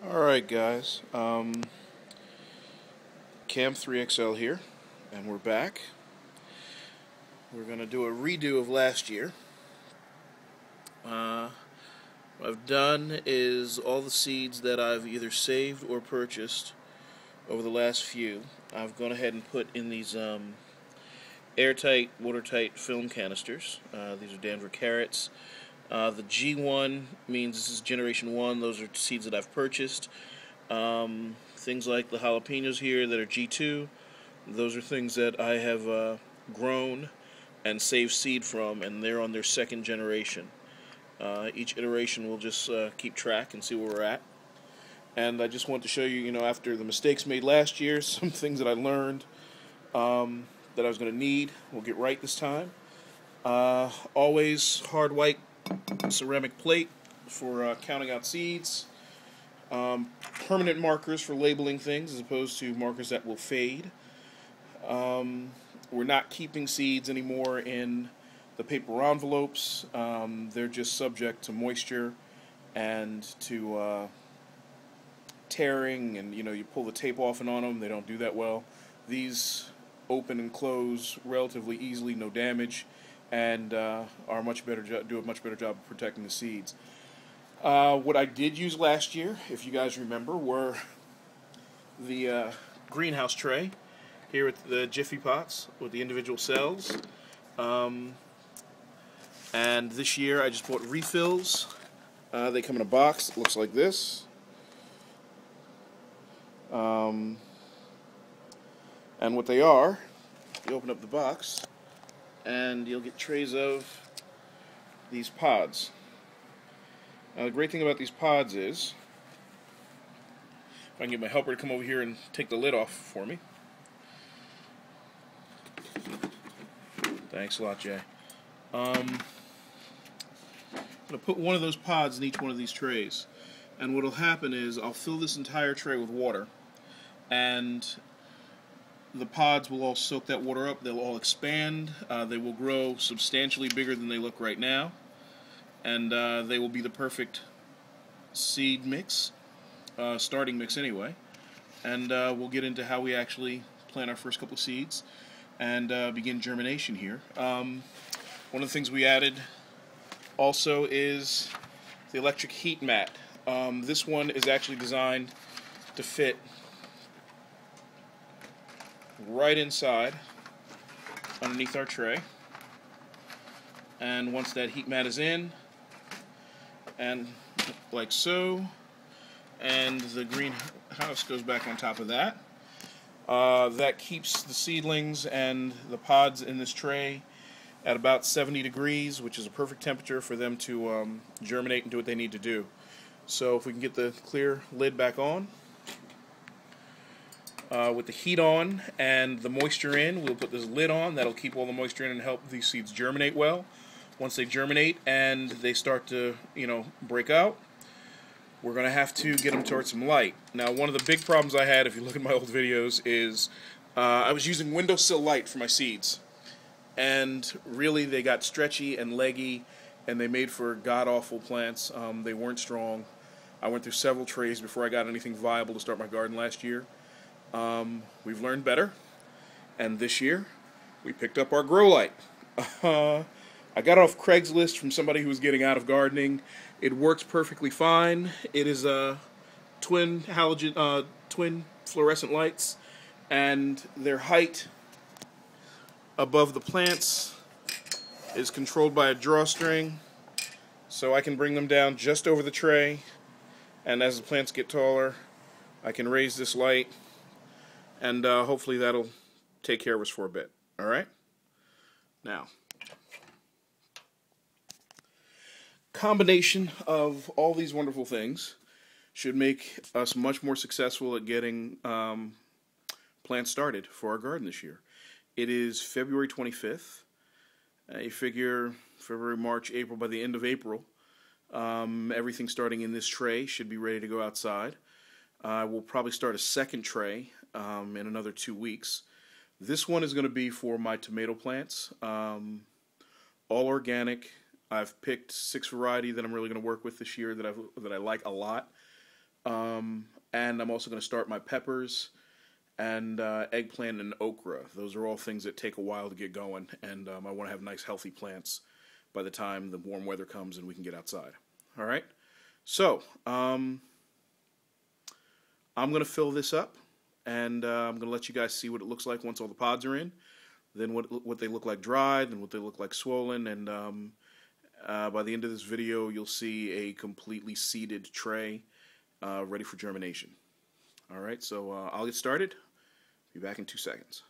Alright guys, Cam 3XL here, and we're back. We're going to do a redo of last year. What I've done is all the seeds that I've either saved or purchased over the last few, I've gone ahead and put in these airtight, watertight film canisters. These are Denver carrots. The G1 means this is generation 1. Those are seeds that I've purchased. Things like the jalapenos here that are G2, those are things that I have grown and saved seed from, and they're on their second generation. Each iteration will just keep track and see where we're at. And I just want to show you, after the mistakes made last year, some things that I learned that I was going to need. We'll get right this time. Always hard white ceramic plate for counting out seeds. Permanent markers for labeling things as opposed to markers that will fade. We're not keeping seeds anymore in the paper envelopes. They're just subject to moisture and to tearing, and you pull the tape off and on them. They don't do that well. These open and close relatively easily, no damage, and do a much better job of protecting the seeds. What I did use last year, if you guys remember, were the greenhouse tray here with the Jiffy pots with the individual cells. And this year I just bought refills. They come in a box that looks like this. And what they are, you open up the box and you'll get trays of these pods. Now the great thing about these pods is, if I can get my helper to come over here and take the lid off for me. Thanks a lot, Jay. I'm going to put one of those pods in each one of these trays. And what will happen is I'll fill this entire tray with water, and the pods will all soak that water up. They'll all expand. They will grow substantially bigger than they look right now. And they will be the perfect seed mix, starting mix anyway. And we'll get into how we actually plant our first couple of seeds and begin germination here. One of the things we added also is the electric heat mat. This one is actually designed to fit right inside underneath our tray. And once that heat mat is in, and like so, and the greenhouse goes back on top of that. That keeps the seedlings and the pods in this tray at about 70 degrees, which is a perfect temperature for them to germinate and do what they need to do. So if we can get the clear lid back on, with the heat on and the moisture in, we'll put this lid on. That'll keep all the moisture in and help these seeds germinate well. Once they germinate and they start to, break out, we're going to have to get them towards some light. Now, one of the big problems I had, if you look at my old videos, is I was using windowsill light for my seeds. And really, they got stretchy and leggy, and they made for god-awful plants. They weren't strong. I went through several trays before I got anything viable to start my garden last year. We've learned better, and this year, we picked up our grow light. I got it off Craigslist from somebody who was getting out of gardening. It works perfectly fine. It is a twin fluorescent lights, and their height above the plants is controlled by a drawstring, so I can bring them down just over the tray, and as the plants get taller, I can raise this light, and hopefully that'll take care of us for a bit. Alright? Now, combination of all these wonderful things should make us much more successful at getting plants started for our garden this year. It is February 25th. You figure February, March, April, by the end of April, everything starting in this tray should be ready to go outside. We'll probably start a second tray in another 2 weeks. This one is going to be for my tomato plants, all organic. I've picked 6 variety that I'm really going to work with this year that I like a lot. And I'm also going to start my peppers and eggplant and okra. Those are all things that take a while to get going, and I want to have nice, healthy plants by the time the warm weather comes and we can get outside. All right? So, I'm going to fill this up, and I'm going to let you guys see what it looks like once all the pods are in, then what they look like dried, then what they look like swollen, and by the end of this video, you'll see a completely seeded tray ready for germination. All right, so I'll get started. Be back in 2 seconds.